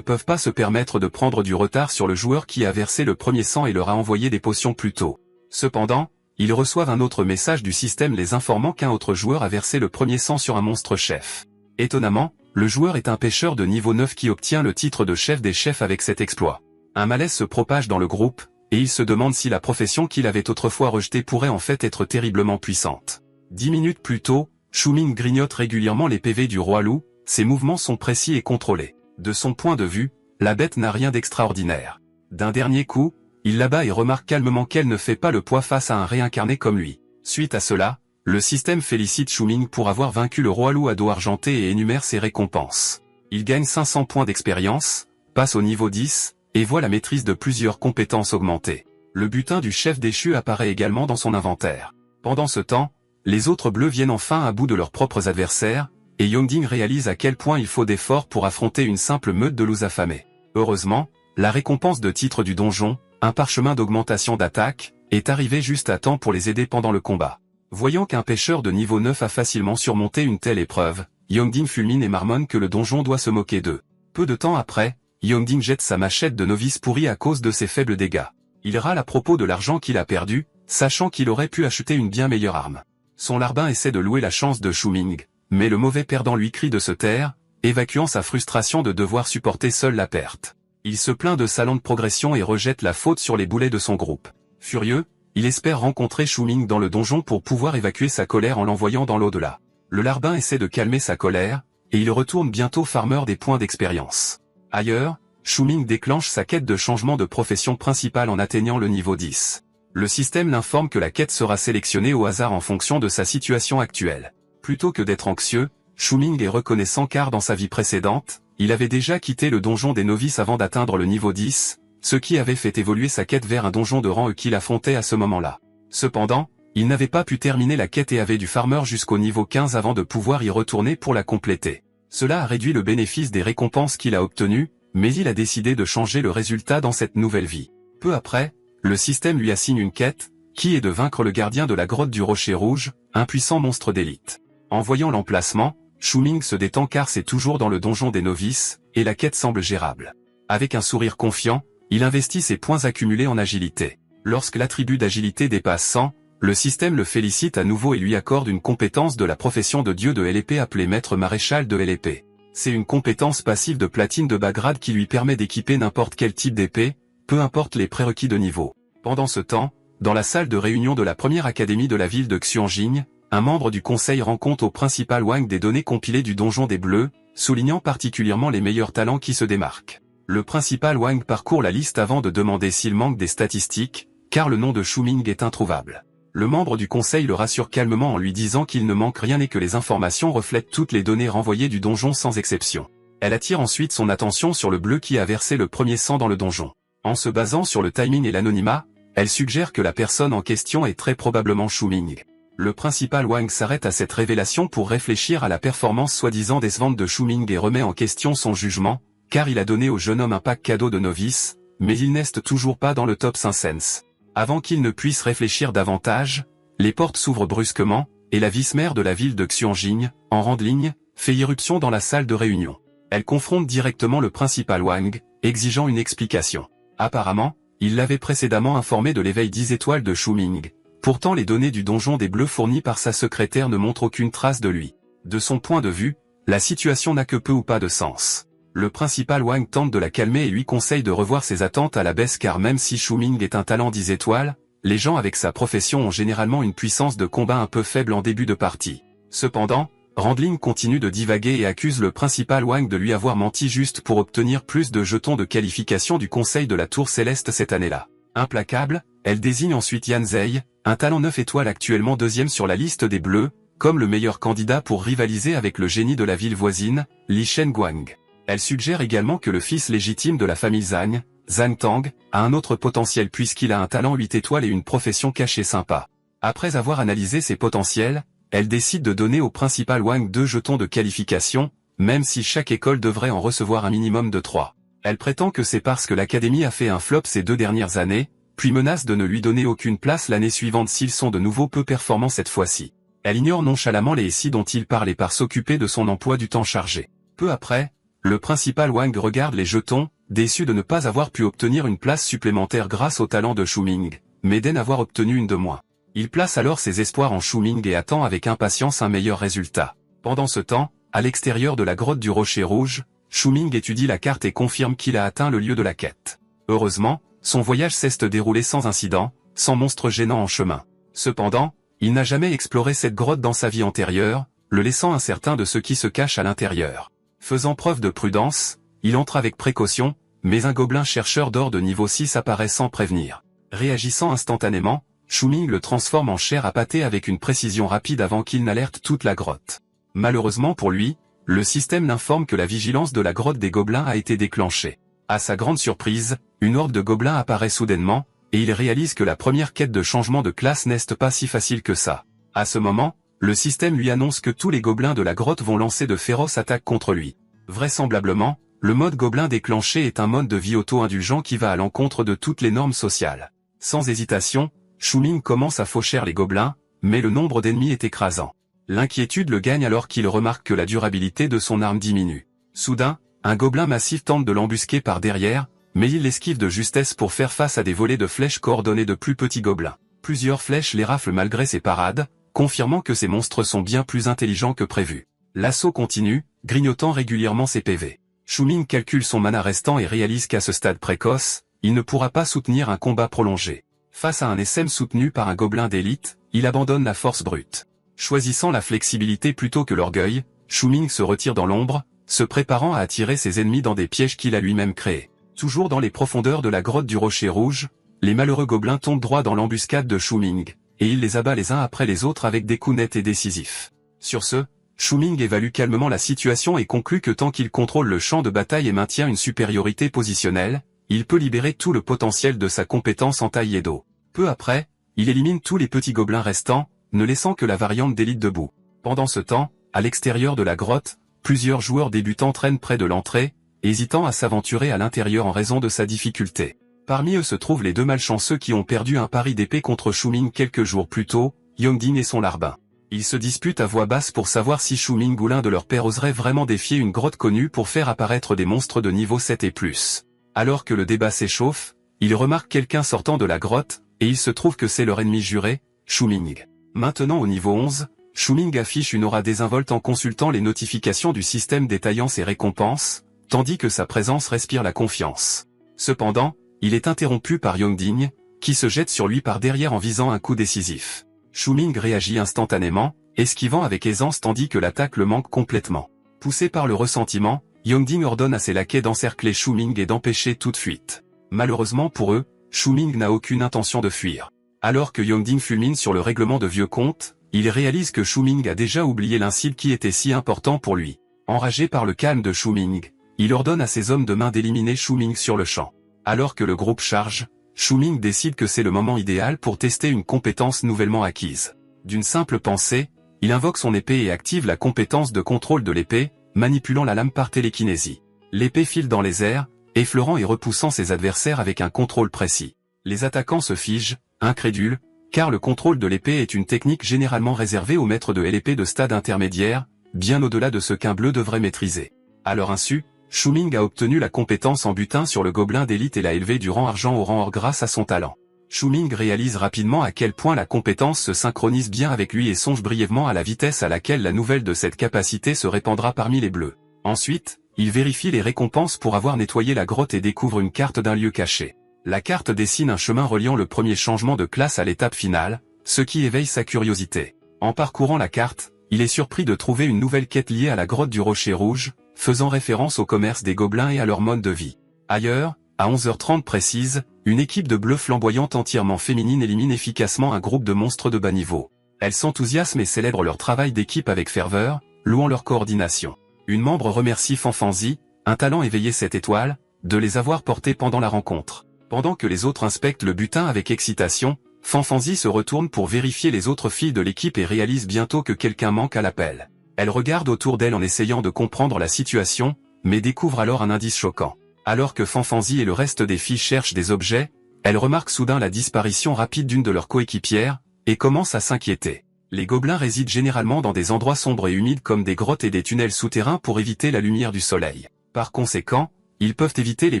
A: peuvent pas se permettre de prendre du retard sur le joueur qui a versé le premier sang et leur a envoyé des potions plus tôt. Cependant, ils reçoivent un autre message du système les informant qu'un autre joueur a versé le premier sang sur un monstre chef. Étonnamment, le joueur est un pêcheur de niveau 9 qui obtient le titre de chef des chefs avec cet exploit. Un malaise se propage dans le groupe, et il se demande si la profession qu'il avait autrefois rejetée pourrait en fait être terriblement puissante. 10 minutes plus tôt, Shuming grignote régulièrement les PV du roi loup, ses mouvements sont précis et contrôlés. De son point de vue, la bête n'a rien d'extraordinaire. D'un dernier coup, il l'abat et remarque calmement qu'elle ne fait pas le poids face à un réincarné comme lui. Suite à cela, le système félicite Shuming pour avoir vaincu le roi loup à dos argenté et énumère ses récompenses. Il gagne 500 points d'expérience, passe au niveau 10, et voit la maîtrise de plusieurs compétences augmenter. Le butin du chef déchu apparaît également dans son inventaire. Pendant ce temps, les autres bleus viennent enfin à bout de leurs propres adversaires, et Yongding réalise à quel point il faut d'efforts pour affronter une simple meute de loups affamés. Heureusement, la récompense de titre du donjon, un parchemin d'augmentation d'attaque, est arrivée juste à temps pour les aider pendant le combat. Voyant qu'un pêcheur de niveau 9 a facilement surmonté une telle épreuve, Yongding fulmine et marmonne que le donjon doit se moquer d'eux. Peu de temps après, Yongding jette sa machette de novice pourrie à cause de ses faibles dégâts. Il râle à propos de l'argent qu'il a perdu, sachant qu'il aurait pu acheter une bien meilleure arme. Son larbin essaie de louer la chance de Shuming, mais le mauvais perdant lui crie de se taire, évacuant sa frustration de devoir supporter seul la perte. Il se plaint de sa lente progression et rejette la faute sur les boulets de son groupe. Furieux, il espère rencontrer Shuming dans le donjon pour pouvoir évacuer sa colère en l'envoyant dans l'au-delà. Le larbin essaie de calmer sa colère, et il retourne bientôt farmer des points d'expérience. Ailleurs, Shuming déclenche sa quête de changement de profession principale en atteignant le niveau 10. Le système l'informe que la quête sera sélectionnée au hasard en fonction de sa situation actuelle. Plutôt que d'être anxieux, Shuming est reconnaissant car dans sa vie précédente, il avait déjà quitté le donjon des novices avant d'atteindre le niveau 10, ce qui avait fait évoluer sa quête vers un donjon de rang E qu'il affrontait à ce moment-là. Cependant, il n'avait pas pu terminer la quête et avait du farmer jusqu'au niveau 15 avant de pouvoir y retourner pour la compléter. Cela a réduit le bénéfice des récompenses qu'il a obtenues, mais il a décidé de changer le résultat dans cette nouvelle vie. Peu après, le système lui assigne une quête, qui est de vaincre le gardien de la grotte du Rocher Rouge, un puissant monstre d'élite. En voyant l'emplacement, Shuming se détend car c'est toujours dans le donjon des novices, et la quête semble gérable. Avec un sourire confiant, il investit ses points accumulés en agilité. Lorsque l'attribut d'agilité dépasse 100, le système le félicite à nouveau et lui accorde une compétence de la profession de dieu de l'épée appelée maître maréchal de l'épée. C'est une compétence passive de platine de bas grade qui lui permet d'équiper n'importe quel type d'épée, peu importe les prérequis de niveau. Pendant ce temps, dans la salle de réunion de la première académie de la ville de Xuanjing, un membre du conseil rend compte au principal Wang des données compilées du donjon des Bleus, soulignant particulièrement les meilleurs talents qui se démarquent. Le principal Wang parcourt la liste avant de demander s'il manque des statistiques, car le nom de Shuming est introuvable. Le membre du conseil le rassure calmement en lui disant qu'il ne manque rien et que les informations reflètent toutes les données renvoyées du donjon sans exception. Elle attire ensuite son attention sur le bleu qui a versé le premier sang dans le donjon. En se basant sur le timing et l'anonymat, elle suggère que la personne en question est très probablement Shuming. Le principal Wang s'arrête à cette révélation pour réfléchir à la performance soi-disant décevante de Shuming et remet en question son jugement, car il a donné au jeune homme un pack cadeau de novice, mais il n'est toujours pas dans le top 500. Avant qu'il ne puisse réfléchir davantage, les portes s'ouvrent brusquement, et la vice-maire de la ville de Xuanjing, en rang de ligne, fait irruption dans la salle de réunion. Elle confronte directement le principal Wang, exigeant une explication. Apparemment, il l'avait précédemment informé de l'éveil 10 étoiles de Shuming. Pourtant les données du donjon des Bleus fournies par sa secrétaire ne montrent aucune trace de lui. De son point de vue, la situation n'a que peu ou pas de sens. Le principal Wang tente de la calmer et lui conseille de revoir ses attentes à la baisse car même si Shuming est un talent 10 étoiles, les gens avec sa profession ont généralement une puissance de combat un peu faible en début de partie. Cependant, Randling continue de divaguer et accuse le principal Wang de lui avoir menti juste pour obtenir plus de jetons de qualification du Conseil de la Tour Céleste cette année-là. Implacable, elle désigne ensuite Yan Zei, un talent 9 étoiles actuellement deuxième sur la liste des Bleus, comme le meilleur candidat pour rivaliser avec le génie de la ville voisine, Li Shenguang. Elle suggère également que le fils légitime de la famille Zhang, Zhang Tang, a un autre potentiel puisqu'il a un talent 8 étoiles et une profession cachée sympa. Après avoir analysé ses potentiels, elle décide de donner au principal Wang 2 jetons de qualification, même si chaque école devrait en recevoir un minimum de 3. Elle prétend que c'est parce que l'académie a fait un flop ces 2 dernières années, puis menace de ne lui donner aucune place l'année suivante s'ils sont de nouveau peu performants cette fois-ci. Elle ignore nonchalamment les SI dont il parlait par s'occuper de son emploi du temps chargé. Peu après, le principal Wang regarde les jetons, déçu de ne pas avoir pu obtenir une place supplémentaire grâce au talent de Shuming, mais d'en avoir obtenu une de moins. Il place alors ses espoirs en Shuming et attend avec impatience un meilleur résultat. Pendant ce temps, à l'extérieur de la grotte du Rocher Rouge, Shuming étudie la carte et confirme qu'il a atteint le lieu de la quête. Heureusement, son voyage s'est déroulé sans incident, sans monstre gênant en chemin. Cependant, il n'a jamais exploré cette grotte dans sa vie antérieure, le laissant incertain de ce qui se cache à l'intérieur. Faisant preuve de prudence, il entre avec précaution, mais un gobelin chercheur d'or de niveau 6 apparaît sans prévenir. Réagissant instantanément, Shuming le transforme en chair à pâté avec une précision rapide avant qu'il n'alerte toute la grotte. Malheureusement pour lui, le système l'informe que la vigilance de la grotte des gobelins a été déclenchée. À sa grande surprise, une horde de gobelins apparaît soudainement, et il réalise que la première quête de changement de classe n'est pas si facile que ça. À ce moment, le système lui annonce que tous les gobelins de la grotte vont lancer de féroces attaques contre lui. Vraisemblablement, le mode gobelin déclenché est un mode de vie auto-indulgent qui va à l'encontre de toutes les normes sociales. Sans hésitation, Shuming commence à faucher les gobelins, mais le nombre d'ennemis est écrasant. L'inquiétude le gagne alors qu'il remarque que la durabilité de son arme diminue. Soudain, un gobelin massif tente de l'embusquer par derrière, mais il l'esquive de justesse pour faire face à des volées de flèches coordonnées de plus petits gobelins. Plusieurs flèches les raflent malgré ses parades, confirmant que ces monstres sont bien plus intelligents que prévu. L'assaut continue, grignotant régulièrement ses PV. Shuming calcule son mana restant et réalise qu'à ce stade précoce, il ne pourra pas soutenir un combat prolongé. Face à un SM soutenu par un gobelin d'élite, il abandonne la force brute. Choisissant la flexibilité plutôt que l'orgueil, Shuming se retire dans l'ombre, se préparant à attirer ses ennemis dans des pièges qu'il a lui-même créés. Toujours dans les profondeurs de la grotte du Rocher Rouge, les malheureux gobelins tombent droit dans l'embuscade de Shuming, et il les abat les uns après les autres avec des coups nets et décisifs. Sur ce, Shuming évalue calmement la situation et conclut que tant qu'il contrôle le champ de bataille et maintient une supériorité positionnelle, il peut libérer tout le potentiel de sa compétence en taille et dos. Peu après, il élimine tous les petits gobelins restants, ne laissant que la variante d'élite debout. Pendant ce temps, à l'extérieur de la grotte, plusieurs joueurs débutants traînent près de l'entrée, hésitant à s'aventurer à l'intérieur en raison de sa difficulté. Parmi eux se trouvent les deux malchanceux qui ont perdu un pari d'épée contre Shuming quelques jours plus tôt, Yongding et son larbin. Ils se disputent à voix basse pour savoir si Shuming ou l'un de leurs pairs oserait vraiment défier une grotte connue pour faire apparaître des monstres de niveau 7 et plus. Alors que le débat s'échauffe, ils remarquent quelqu'un sortant de la grotte, et il se trouve que c'est leur ennemi juré, Shuming. Maintenant au niveau 11, Shuming affiche une aura désinvolte en consultant les notifications du système détaillant ses récompenses, tandis que sa présence respire la confiance. Cependant, il est interrompu par Yongding, qui se jette sur lui par derrière en visant un coup décisif. Shuming réagit instantanément, esquivant avec aisance tandis que l'attaque le manque complètement. Poussé par le ressentiment, Yongding ordonne à ses laquais d'encercler Shuming et d'empêcher toute fuite. Malheureusement pour eux, Shuming n'a aucune intention de fuir. Alors que Yongding fulmine sur le règlement de vieux comptes, il réalise que Shuming a déjà oublié l'incible qui était si important pour lui. Enragé par le calme de Shuming, il ordonne à ses hommes de main d'éliminer Shuming sur le champ. Alors que le groupe charge, Shuming décide que c'est le moment idéal pour tester une compétence nouvellement acquise. D'une simple pensée, il invoque son épée et active la compétence de contrôle de l'épée, manipulant la lame par télékinésie. L'épée file dans les airs, effleurant et repoussant ses adversaires avec un contrôle précis. Les attaquants se figent, incrédules, car le contrôle de l'épée est une technique généralement réservée aux maîtres de l'épée de stade intermédiaire, bien au-delà de ce qu'un bleu devrait maîtriser. À leur insu, Shuming a obtenu la compétence en butin sur le gobelin d'élite et l'a élevé du rang argent au rang or grâce à son talent. Shuming réalise rapidement à quel point la compétence se synchronise bien avec lui et songe brièvement à la vitesse à laquelle la nouvelle de cette capacité se répandra parmi les bleus. Ensuite, il vérifie les récompenses pour avoir nettoyé la grotte et découvre une carte d'un lieu caché. La carte dessine un chemin reliant le premier changement de classe à l'étape finale, ce qui éveille sa curiosité. En parcourant la carte, il est surpris de trouver une nouvelle quête liée à la grotte du Rocher Rouge, faisant référence au commerce des gobelins et à leur mode de vie. Ailleurs, à 11h30 précise, une équipe de bleus flamboyantes entièrement féminine élimine efficacement un groupe de monstres de bas niveau. Elles s'enthousiasment et célèbrent leur travail d'équipe avec ferveur, louant leur coordination. Une membre remercie Fanfanzi, un talent éveillé cette étoile, de les avoir portés pendant la rencontre. Pendant que les autres inspectent le butin avec excitation, Fanfanzi se retourne pour vérifier les autres filles de l'équipe et réalise bientôt que quelqu'un manque à l'appel. Elle regarde autour d'elle en essayant de comprendre la situation, mais découvre alors un indice choquant. Alors que Fanfanzi et le reste des filles cherchent des objets, elle remarque soudain la disparition rapide d'une de leurs coéquipières, et commence à s'inquiéter. Les gobelins résident généralement dans des endroits sombres et humides comme des grottes et des tunnels souterrains pour éviter la lumière du soleil. Par conséquent, ils peuvent éviter les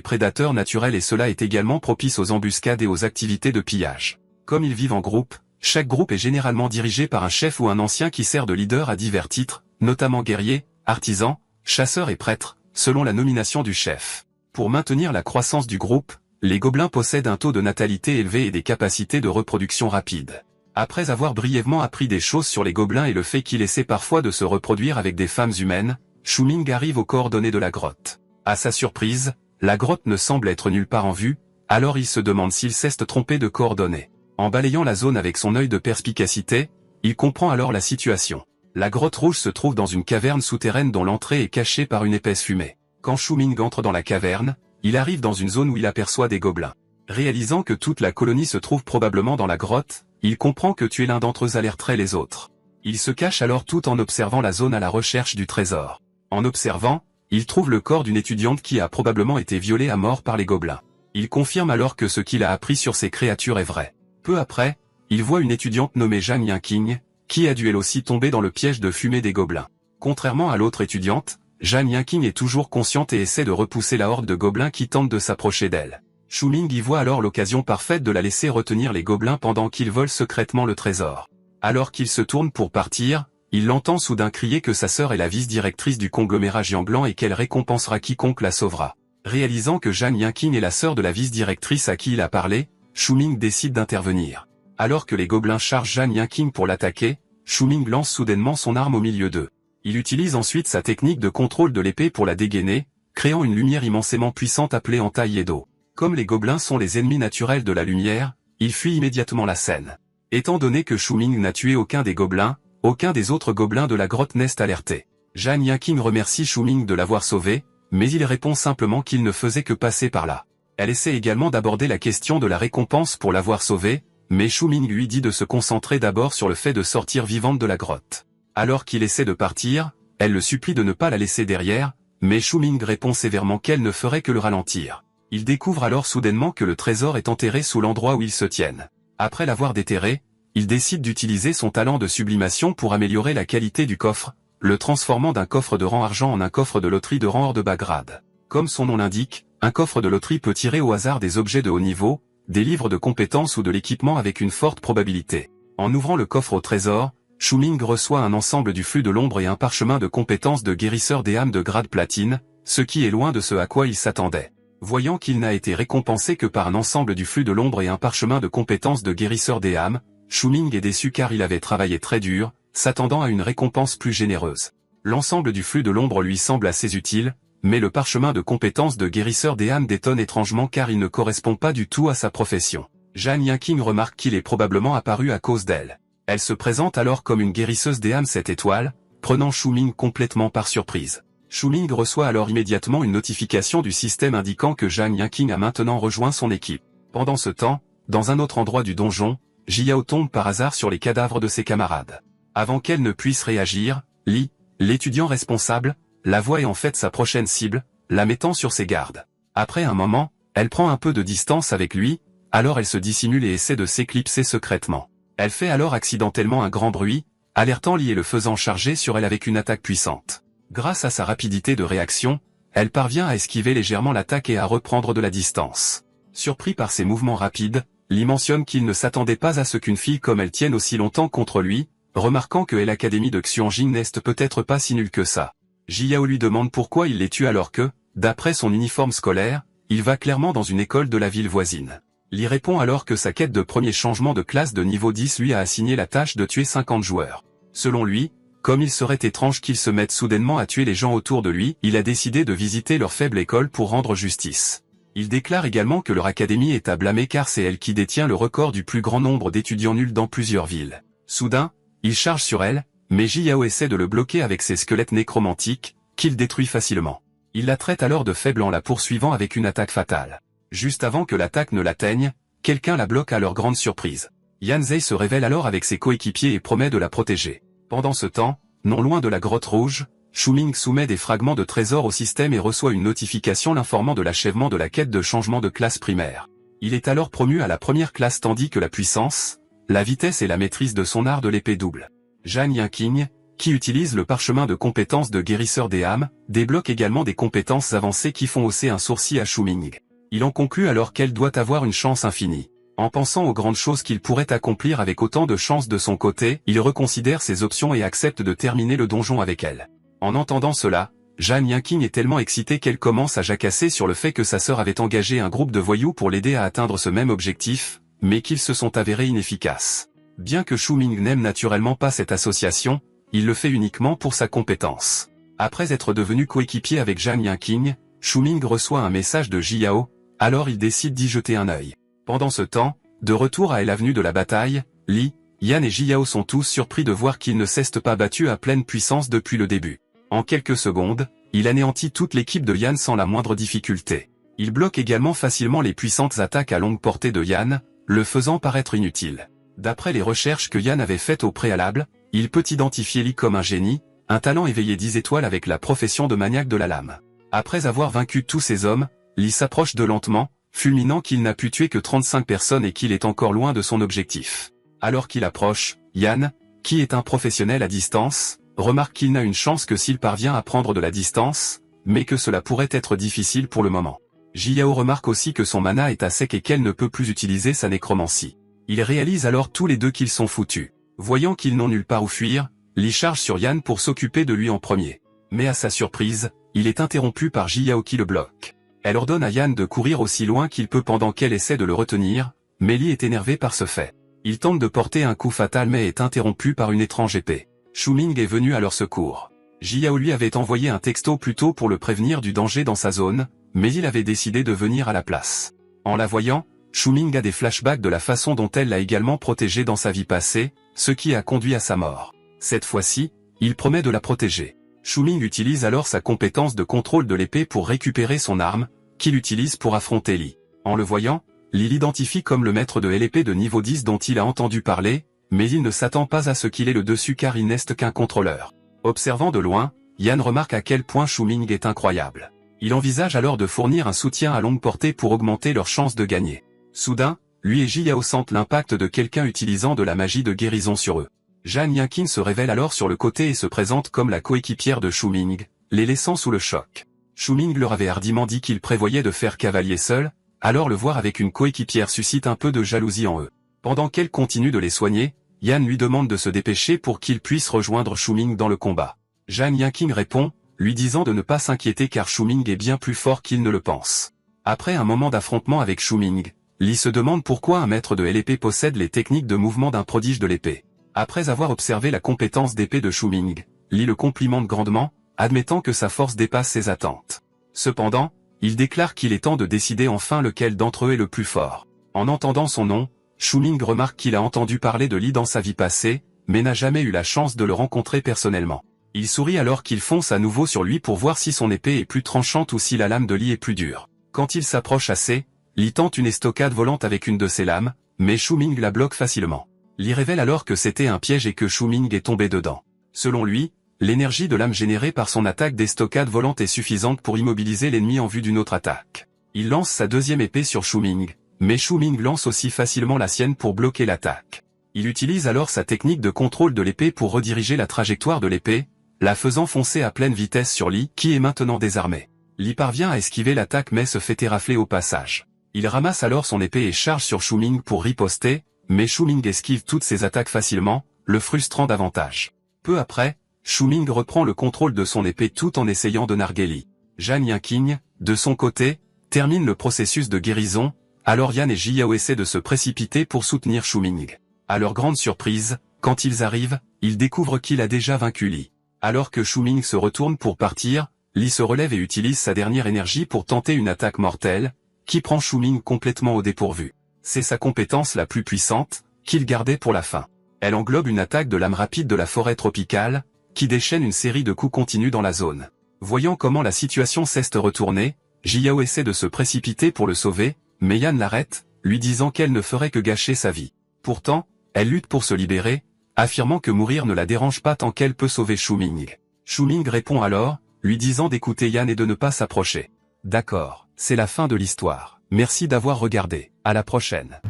A: prédateurs naturels et cela est également propice aux embuscades et aux activités de pillage. Comme ils vivent en groupe, chaque groupe est généralement dirigé par un chef ou un ancien qui sert de leader à divers titres, notamment guerrier, artisan, chasseur et prêtre, selon la nomination du chef. Pour maintenir la croissance du groupe, les gobelins possèdent un taux de natalité élevé et des capacités de reproduction rapides. Après avoir brièvement appris des choses sur les gobelins et le fait qu'ils essaient parfois de se reproduire avec des femmes humaines, Shu Ming arrive aux coordonnées de la grotte. À sa surprise, la grotte ne semble être nulle part en vue, alors il se demande s'il s'est trompé de coordonnées. En balayant la zone avec son œil de perspicacité, il comprend alors la situation. La grotte rouge se trouve dans une caverne souterraine dont l'entrée est cachée par une épaisse fumée. Quand Shu Ming entre dans la caverne, il arrive dans une zone où il aperçoit des gobelins. Réalisant que toute la colonie se trouve probablement dans la grotte, il comprend que tuer l'un d'entre eux alerterait les autres. Il se cache alors tout en observant la zone à la recherche du trésor. En observant, il trouve le corps d'une étudiante qui a probablement été violée à mort par les gobelins. Il confirme alors que ce qu'il a appris sur ces créatures est vrai. Peu après, il voit une étudiante nommée Zhang Yanqing, qui a dû elle aussi tomber dans le piège de fumée des gobelins. Contrairement à l'autre étudiante, Zhang Yanqing est toujours consciente et essaie de repousser la horde de gobelins qui tentent de s'approcher d'elle. Shu Ming y voit alors l'occasion parfaite de la laisser retenir les gobelins pendant qu'ils volent secrètement le trésor. Alors qu'il se tourne pour partir, il l'entend soudain crier que sa sœur est la vice-directrice du conglomérat géant blanc et qu'elle récompensera quiconque la sauvera. Réalisant que Zhang Yanqing est la sœur de la vice-directrice à qui il a parlé, Shu Ming décide d'intervenir. Alors que les gobelins chargent Zhang Yanqing pour l'attaquer, Shu Ming lance soudainement son arme au milieu d'eux. Il utilise ensuite sa technique de contrôle de l'épée pour la dégainer, créant une lumière immensément puissante appelée Antai-Edo. Comme les gobelins sont les ennemis naturels de la lumière, il fuit immédiatement la scène. Étant donné que Shu Ming n'a tué aucun des gobelins, aucun des autres gobelins de la grotte n'est alerté. Zhang Yanqing remercie Shu Ming de l'avoir sauvé, mais il répond simplement qu'il ne faisait que passer par là. Elle essaie également d'aborder la question de la récompense pour l'avoir sauvé, mais Shu Ming lui dit de se concentrer d'abord sur le fait de sortir vivante de la grotte. Alors qu'il essaie de partir, elle le supplie de ne pas la laisser derrière, mais Shu Ming répond sévèrement qu'elle ne ferait que le ralentir. Il découvre alors soudainement que le trésor est enterré sous l'endroit où ils se tiennent. Après l'avoir déterré, il décide d'utiliser son talent de sublimation pour améliorer la qualité du coffre, le transformant d'un coffre de rang argent en un coffre de loterie de rang or de bas grade. Comme son nom l'indique, un coffre de loterie peut tirer au hasard des objets de haut niveau, des livres de compétences ou de l'équipement avec une forte probabilité. En ouvrant le coffre au trésor, Shu Ming reçoit un ensemble du flux de l'ombre et un parchemin de compétences de guérisseur des âmes de grade platine, ce qui est loin de ce à quoi il s'attendait. Voyant qu'il n'a été récompensé que par un ensemble du flux de l'ombre et un parchemin de compétences de guérisseur des âmes, Shu Ming est déçu car il avait travaillé très dur, s'attendant à une récompense plus généreuse. L'ensemble du flux de l'ombre lui semble assez utile, mais le parchemin de compétences de guérisseur des âmes détonne étrangement car il ne correspond pas du tout à sa profession. Zhang Yanqing remarque qu'il est probablement apparu à cause d'elle. Elle se présente alors comme une guérisseuse des âmes 7 étoiles, prenant Shu Ming complètement par surprise. Shu Ming reçoit alors immédiatement une notification du système indiquant que Zhang Yanqing a maintenant rejoint son équipe. Pendant ce temps, dans un autre endroit du donjon, Jiao tombe par hasard sur les cadavres de ses camarades. Avant qu'elle ne puisse réagir, Li, l'étudiant responsable, la voit et en fait sa prochaine cible, la mettant sur ses gardes. Après un moment, elle prend un peu de distance avec lui, alors elle se dissimule et essaie de s'éclipser secrètement. Elle fait alors accidentellement un grand bruit, alertant Li et le faisant charger sur elle avec une attaque puissante. Grâce à sa rapidité de réaction, elle parvient à esquiver légèrement l'attaque et à reprendre de la distance. Surpris par ses mouvements rapides, Li mentionne qu'il ne s'attendait pas à ce qu'une fille comme elle tienne aussi longtemps contre lui, remarquant que l'Académie de Xuanjing n'est peut-être pas si nulle que ça. Jiao lui demande pourquoi il les tue alors que, d'après son uniforme scolaire, il va clairement dans une école de la ville voisine. Li répond alors que sa quête de premier changement de classe de niveau 10 lui a assigné la tâche de tuer 50 joueurs. Selon lui, comme il serait étrange qu'ils se mettent soudainement à tuer les gens autour de lui, il a décidé de visiter leur faible école pour rendre justice. Il déclare également que leur académie est à blâmer car c'est elle qui détient le record du plus grand nombre d'étudiants nuls dans plusieurs villes. Soudain, il charge sur elle, mais Jiao essaie de le bloquer avec ses squelettes nécromantiques, qu'il détruit facilement. Il la traite alors de faible en la poursuivant avec une attaque fatale. Juste avant que l'attaque ne l'atteigne, quelqu'un la bloque à leur grande surprise. Yan Zhe se révèle alors avec ses coéquipiers et promet de la protéger. Pendant ce temps, non loin de la grotte rouge, Shu Ming soumet des fragments de trésors au système et reçoit une notification l'informant de l'achèvement de la quête de changement de classe primaire. Il est alors promu à la première classe tandis que la puissance, la vitesse et la maîtrise de son art de l'épée double. Jan Yanqing, qui utilise le parchemin de compétences de guérisseur des âmes, débloque également des compétences avancées qui font hausser un sourcil à Shu Ming. Il en conclut alors qu'elle doit avoir une chance infinie. En pensant aux grandes choses qu'il pourrait accomplir avec autant de chance de son côté, il reconsidère ses options et accepte de terminer le donjon avec elle. En entendant cela, Jan Yanqing est tellement excitée qu'elle commence à jacasser sur le fait que sa sœur avait engagé un groupe de voyous pour l'aider à atteindre ce même objectif, mais qu'ils se sont avérés inefficaces. Bien que Shu Ming n'aime naturellement pas cette association, il le fait uniquement pour sa compétence. Après être devenu coéquipier avec Jan Yanqing, Shu Ming reçoit un message de Jiao, alors il décide d'y jeter un œil. Pendant ce temps, de retour à l'avenue de la bataille, Li, Yan et Jiao sont tous surpris de voir qu'ils ne s'est pas battus à pleine puissance depuis le début. En quelques secondes, il anéantit toute l'équipe de Yan sans la moindre difficulté. Il bloque également facilement les puissantes attaques à longue portée de Yan, le faisant paraître inutile. D'après les recherches que Yan avait faites au préalable, il peut identifier Li comme un génie, un talent éveillé 10 étoiles avec la profession de maniaque de la lame. Après avoir vaincu tous ces hommes, Li s'approche de lentement, fulminant qu'il n'a pu tuer que 35 personnes et qu'il est encore loin de son objectif. Alors qu'il approche, Yan, qui est un professionnel à distance, remarque qu'il n'a une chance que s'il parvient à prendre de la distance, mais que cela pourrait être difficile pour le moment. Jiao remarque aussi que son mana est à sec et qu'elle ne peut plus utiliser sa nécromancie. Ils réalisent alors tous les deux qu'ils sont foutus. Voyant qu'ils n'ont nulle part où fuir, Li charge sur Yan pour s'occuper de lui en premier. Mais à sa surprise, il est interrompu par Jiao qui le bloque. Elle ordonne à Yan de courir aussi loin qu'il peut pendant qu'elle essaie de le retenir, mais Li est énervé par ce fait. Il tente de porter un coup fatal mais est interrompu par une étrange épée. Shu Ming est venu à leur secours. Jiao lui avait envoyé un texto plus tôt pour le prévenir du danger dans sa zone, mais il avait décidé de venir à la place. En la voyant, Shu Ming a des flashbacks de la façon dont elle l'a également protégé dans sa vie passée, ce qui a conduit à sa mort. Cette fois-ci, il promet de la protéger. Shu Ming utilise alors sa compétence de contrôle de l'épée pour récupérer son arme, qu'il utilise pour affronter Li. En le voyant, Li l'identifie comme le maître de l'épée de niveau 10 dont il a entendu parler, mais il ne s'attend pas à ce qu'il ait le dessus car il n'est qu'un contrôleur. Observant de loin, Yan remarque à quel point Shu Ming est incroyable. Il envisage alors de fournir un soutien à longue portée pour augmenter leurs chances de gagner. Soudain, lui et Jiao sentent l'impact de quelqu'un utilisant de la magie de guérison sur eux. Jan Yanqing se révèle alors sur le côté et se présente comme la coéquipière de Shu Ming, les laissant sous le choc. Shu Ming leur avait hardiment dit qu'il prévoyait de faire cavalier seul, alors le voir avec une coéquipière suscite un peu de jalousie en eux. Pendant qu'elle continue de les soigner, Yan lui demande de se dépêcher pour qu'il puisse rejoindre Shu Ming dans le combat. Jan Yanqing répond, lui disant de ne pas s'inquiéter car Shu Ming est bien plus fort qu'il ne le pense. Après un moment d'affrontement avec Shu Ming, Li se demande pourquoi un maître de l'épée possède les techniques de mouvement d'un prodige de l'épée. Après avoir observé la compétence d'épée de Shu Ming, Li le complimente grandement, admettant que sa force dépasse ses attentes. Cependant, il déclare qu'il est temps de décider enfin lequel d'entre eux est le plus fort. En entendant son nom, Shu Ming remarque qu'il a entendu parler de Li dans sa vie passée, mais n'a jamais eu la chance de le rencontrer personnellement. Il sourit alors qu'il fonce à nouveau sur lui pour voir si son épée est plus tranchante ou si la lame de Li est plus dure. Quand il s'approche assez, Li tente une estocade volante avec une de ses lames, mais Shu Ming la bloque facilement. Li révèle alors que c'était un piège et que Shu Ming est tombé dedans. Selon lui, l'énergie de l'âme générée par son attaque d'estocade volante est suffisante pour immobiliser l'ennemi en vue d'une autre attaque. Il lance sa deuxième épée sur Shu Ming, mais Shu Ming lance aussi facilement la sienne pour bloquer l'attaque. Il utilise alors sa technique de contrôle de l'épée pour rediriger la trajectoire de l'épée, la faisant foncer à pleine vitesse sur Li, qui est maintenant désarmé. Li parvient à esquiver l'attaque mais se fait érafler au passage. Il ramasse alors son épée et charge sur Shu Ming pour riposter, mais Shu Ming esquive toutes ses attaques facilement, le frustrant davantage. Peu après, Shu Ming reprend le contrôle de son épée tout en essayant de narguer Li. Jan Yanqing, de son côté, termine le processus de guérison, alors Yan et Jiao essaient de se précipiter pour soutenir Shu Ming. À leur grande surprise, quand ils arrivent, ils découvrent qu'il a déjà vaincu Li. Alors que Shu Ming se retourne pour partir, Li se relève et utilise sa dernière énergie pour tenter une attaque mortelle, qui prend Shu Ming complètement au dépourvu. C'est sa compétence la plus puissante, qu'il gardait pour la fin. Elle englobe une attaque de lame rapide de la forêt tropicale, qui déchaîne une série de coups continus dans la zone. Voyant comment la situation s'est retournée, Jiao essaie de se précipiter pour le sauver, mais Yan l'arrête, lui disant qu'elle ne ferait que gâcher sa vie. Pourtant, elle lutte pour se libérer, affirmant que mourir ne la dérange pas tant qu'elle peut sauver Shu Ming. Shu Ming répond alors, lui disant d'écouter Yan et de ne pas s'approcher. D'accord, c'est la fin de l'histoire. Merci d'avoir regardé. À la prochaine.